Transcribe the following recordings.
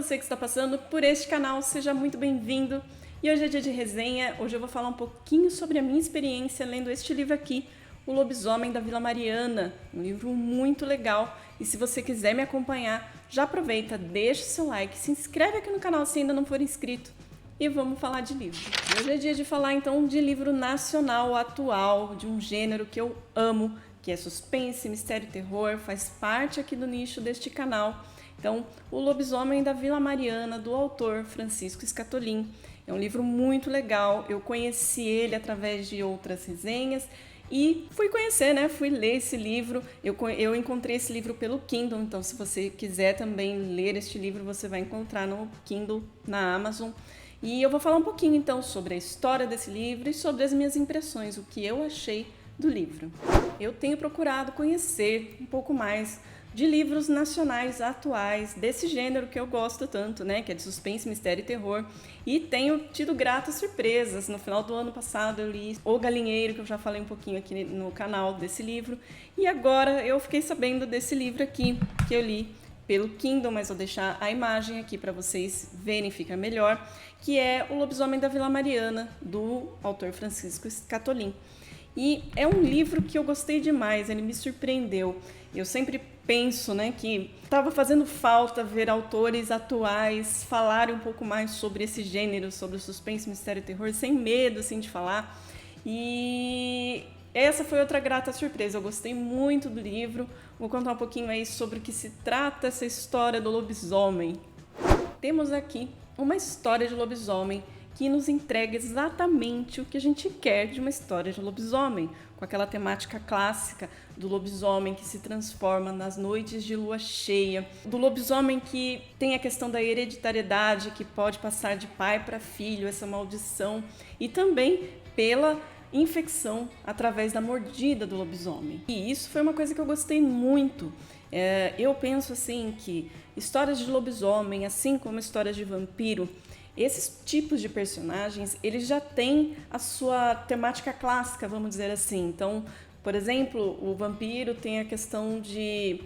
você que está passando por este canal, seja muito bem-vindo. E hoje é dia de resenha, hoje eu vou falar um pouquinho sobre a minha experiência lendo este livro aqui, O Lobisomem da Vila Mariana, um livro muito legal. E se você quiser me acompanhar, já aproveita, deixa o seu like, se inscreve aqui no canal se ainda não for inscrito e vamos falar de livro. Hoje é dia de falar então de livro nacional atual, de um gênero que eu amo, que é suspense, mistério e terror, faz parte aqui do nicho deste canal. Então, O Lobisomem da Vila Mariana, do autor Francisco Scatolin. É um livro muito legal, eu conheci ele através de outras resenhas e fui conhecer, né? Fui ler esse livro, eu encontrei esse livro pelo Kindle, então se você quiser também ler este livro, você vai encontrar no Kindle, na Amazon. E eu vou falar um pouquinho então sobre a história desse livro e sobre as minhas impressões, o que eu achei do livro. Eu tenho procurado conhecer um pouco mais de livros nacionais atuais, desse gênero que eu gosto tanto, né, que é de suspense, mistério e terror, e tenho tido gratas surpresas. No final do ano passado eu li O Galinheiro, que eu já falei um pouquinho aqui no canal desse livro, e agora eu fiquei sabendo desse livro aqui, que eu li pelo Kindle, mas vou deixar a imagem aqui para vocês verem, fica melhor, que é O Lobisomem da Vila Mariana, do autor Francisco Scatolin. E é um livro que eu gostei demais, ele me surpreendeu. Eu sempre penso, né, que estava fazendo falta ver autores atuais falarem um pouco mais sobre esse gênero, sobre o suspense, mistério e terror, sem medo assim, de falar. E essa foi outra grata surpresa, eu gostei muito do livro. Vou contar um pouquinho aí sobre o que se trata essa história do lobisomem. Temos aqui uma história de lobisomem que nos entrega exatamente o que a gente quer de uma história de lobisomem, com aquela temática clássica do lobisomem que se transforma nas noites de lua cheia, do lobisomem que tem a questão da hereditariedade, que pode passar de pai para filho, essa maldição, e também pela infecção através da mordida do lobisomem. E isso foi uma coisa que eu gostei muito. Eu penso assim que histórias de lobisomem, assim como histórias de vampiro, esses tipos de personagens, eles já têm a sua temática clássica, vamos dizer assim. Então, por exemplo, o vampiro tem a questão de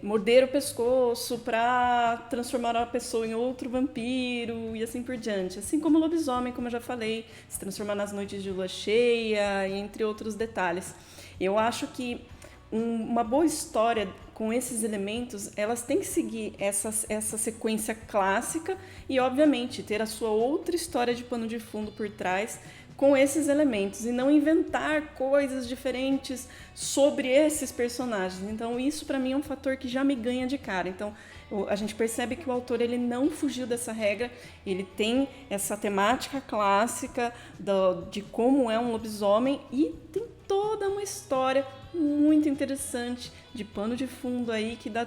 morder o pescoço para transformar a pessoa em outro vampiro e assim por diante. Assim como o lobisomem, como eu já falei, se transformar nas noites de lua cheia, entre outros detalhes. Eu acho que uma boa história com esses elementos, elas têm que seguir essa sequência clássica e, obviamente, ter a sua outra história de pano de fundo por trás com esses elementos e não inventar coisas diferentes sobre esses personagens. Então, isso para mim é um fator que já me ganha de cara. Então, a gente percebe que o autor ele não fugiu dessa regra, ele tem essa temática clássica de como é um lobisomem e tem toda uma história muito interessante de pano de fundo aí que dá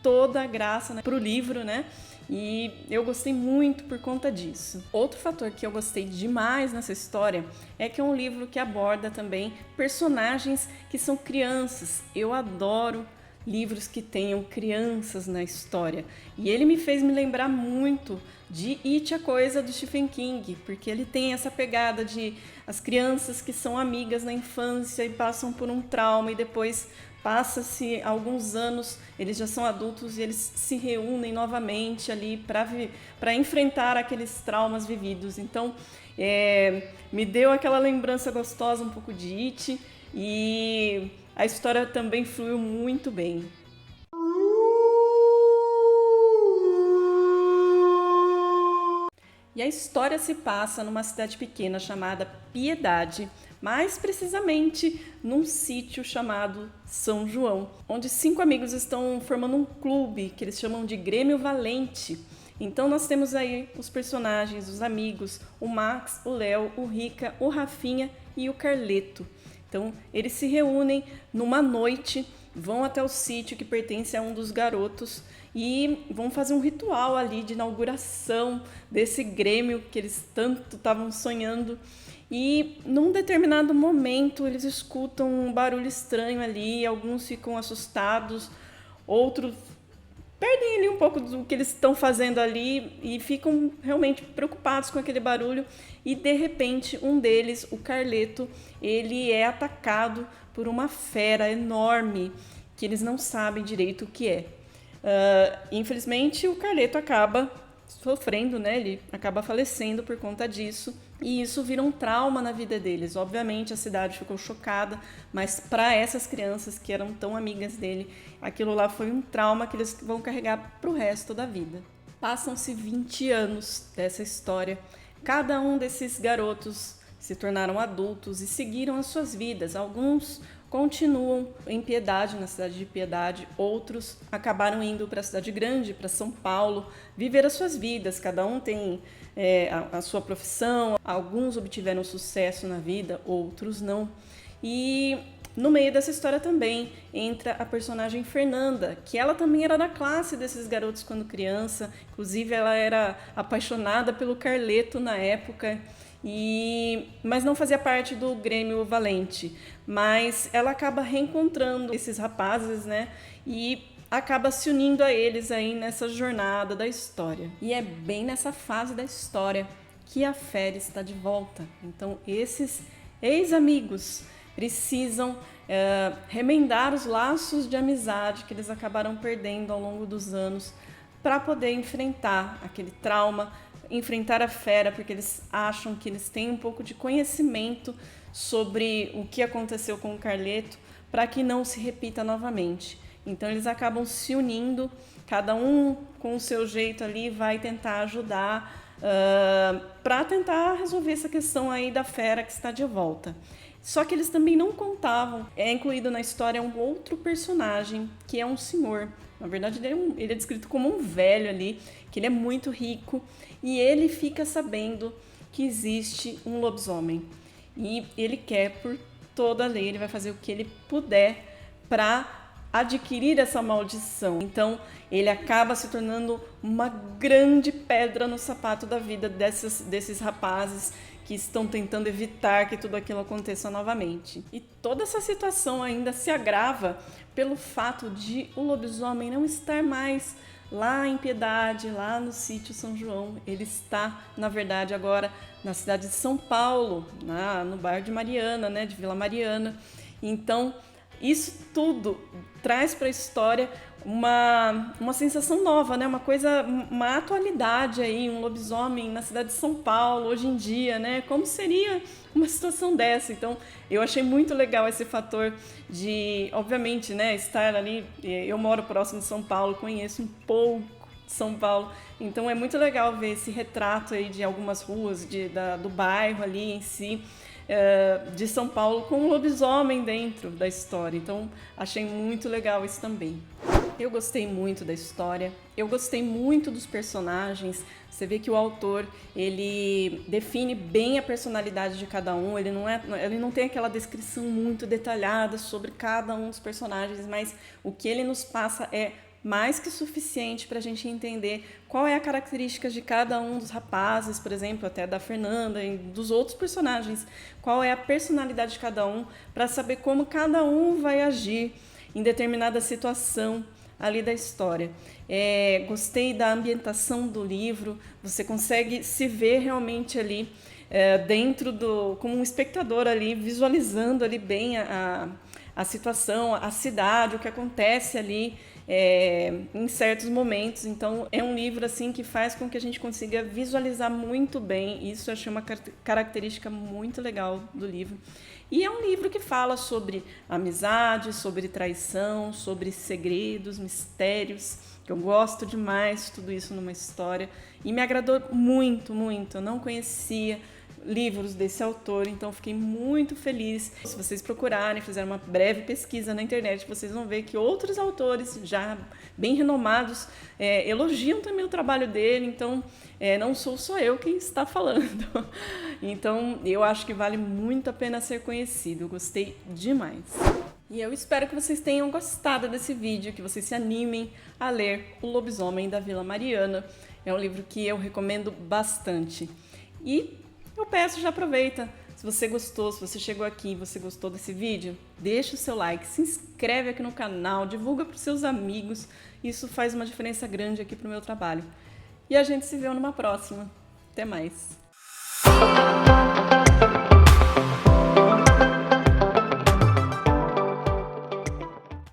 toda a graça, né, pro livro, né? E eu gostei muito por conta disso. Outro fator que eu gostei demais nessa história é que é um livro que aborda também personagens que são crianças. Eu adoro livros que tenham crianças na história. E ele me fez me lembrar muito de It, a Coisa, do Stephen King, porque ele tem essa pegada de as crianças que são amigas na infância e passam por um trauma e depois passa-se alguns anos, eles já são adultos e eles se reúnem novamente ali para enfrentar aqueles traumas vividos. Então, me deu aquela lembrança gostosa um pouco de It e a história também fluiu muito bem. E a história se passa numa cidade pequena chamada Piedade, mais precisamente num sítio chamado São João, onde 5 amigos estão formando um clube que eles chamam de Grêmio Valente. Então nós temos aí os personagens, os amigos, o Max, o Léo, o Rica, o Rafinha e o Carleto. Então eles se reúnem numa noite, vão até o sítio que pertence a um dos garotos e vão fazer um ritual ali de inauguração desse grêmio que eles tanto estavam sonhando. E num determinado momento eles escutam um barulho estranho ali, alguns ficam assustados, outros perdem ali um pouco do que eles estão fazendo ali e ficam realmente preocupados com aquele barulho. E de repente um deles, o Carleto, ele é atacado por uma fera enorme que eles não sabem direito o que é. Infelizmente, o Carleto acaba sofrendo, né? Ele acaba falecendo por conta disso, e isso vira um trauma na vida deles. Obviamente a cidade ficou chocada, mas para essas crianças que eram tão amigas dele, aquilo lá foi um trauma que eles vão carregar para o resto da vida. Passam-se 20 anos dessa história. Cada um desses garotos se tornaram adultos e seguiram as suas vidas. Alguns continuam em Piedade, na cidade de Piedade, outros acabaram indo para a cidade grande, para São Paulo, viver as suas vidas. Cada um tem a sua profissão, alguns obtiveram sucesso na vida, outros não. E no meio dessa história também entra a personagem Fernanda, que ela também era da classe desses garotos quando criança, inclusive ela era apaixonada pelo Carleto na época, mas não fazia parte do Grêmio Valente. Mas ela acaba reencontrando esses rapazes, né? E acaba se unindo a eles aí nessa jornada da história. E é bem nessa fase da história que a Fera está de volta. Então esses ex-amigos precisam remendar os laços de amizade que eles acabaram perdendo ao longo dos anos para poder enfrentar aquele trauma, enfrentar a Fera, porque eles acham que eles têm um pouco de conhecimento sobre o que aconteceu com o Carleto para que não se repita novamente. Então eles acabam se unindo, cada um com o seu jeito ali vai tentar ajudar para tentar resolver essa questão aí da Fera que está de volta. Só que eles também não contavam, é incluído na história um outro personagem, que é um senhor. Na verdade, ele é descrito como um velho ali, que ele é muito rico, e ele fica sabendo que existe um lobisomem. E ele quer, por toda a lei, ele vai fazer o que ele puder para adquirir essa maldição. Então, ele acaba se tornando uma grande pedra no sapato da vida desses rapazes que estão tentando evitar que tudo aquilo aconteça novamente. E toda essa situação ainda se agrava pelo fato de o lobisomem não estar mais lá em Piedade, lá no sítio São João. Ele está, na verdade, agora na cidade de São Paulo, no bairro de Mariana, né, de Vila Mariana. Então, isso tudo traz para a história uma sensação nova, né? Uma atualidade aí, um lobisomem na cidade de São Paulo hoje em dia, né? Como seria uma situação dessa? Então, eu achei muito legal esse fator de, obviamente, né, estar ali. Eu moro próximo de São Paulo, conheço um pouco de São Paulo, então é muito legal ver esse retrato aí de algumas ruas do bairro ali em si, de São Paulo, com um lobisomem dentro da história. Então, achei muito legal isso também. Eu gostei muito da história, eu gostei muito dos personagens. Você vê que o autor, ele define bem a personalidade de cada um, ele não tem aquela descrição muito detalhada sobre cada um dos personagens, mas o que ele nos passa é mais que suficiente para a gente entender qual é a característica de cada um dos rapazes, por exemplo, até da Fernanda e dos outros personagens, qual é a personalidade de cada um, para saber como cada um vai agir em determinada situação ali da história. Gostei da ambientação do livro, você consegue se ver realmente ali como um espectador ali, visualizando ali bem a situação, a cidade, o que acontece ali em certos momentos. Então é um livro assim que faz com que a gente consiga visualizar muito bem. Isso eu achei uma característica muito legal do livro. E é um livro que fala sobre amizade, sobre traição, sobre segredos, mistérios, que eu gosto demais de tudo isso numa história. E me agradou muito, muito. Eu não conhecia livros desse autor, então fiquei muito feliz. Se vocês procurarem, fizerem uma breve pesquisa na internet, vocês vão ver que outros autores já bem renomados elogiam também o trabalho dele, então não sou só eu quem está falando. Então eu acho que vale muito a pena ser conhecido, eu gostei demais. E eu espero que vocês tenham gostado desse vídeo, que vocês se animem a ler O Lobisomem da Vila Mariana. É um livro que eu recomendo bastante. E eu peço, já aproveita, se você gostou, se você chegou aqui e você gostou desse vídeo, deixa o seu like, se inscreve aqui no canal, divulga para os seus amigos, isso faz uma diferença grande aqui para o meu trabalho. E a gente se vê numa próxima. Até mais!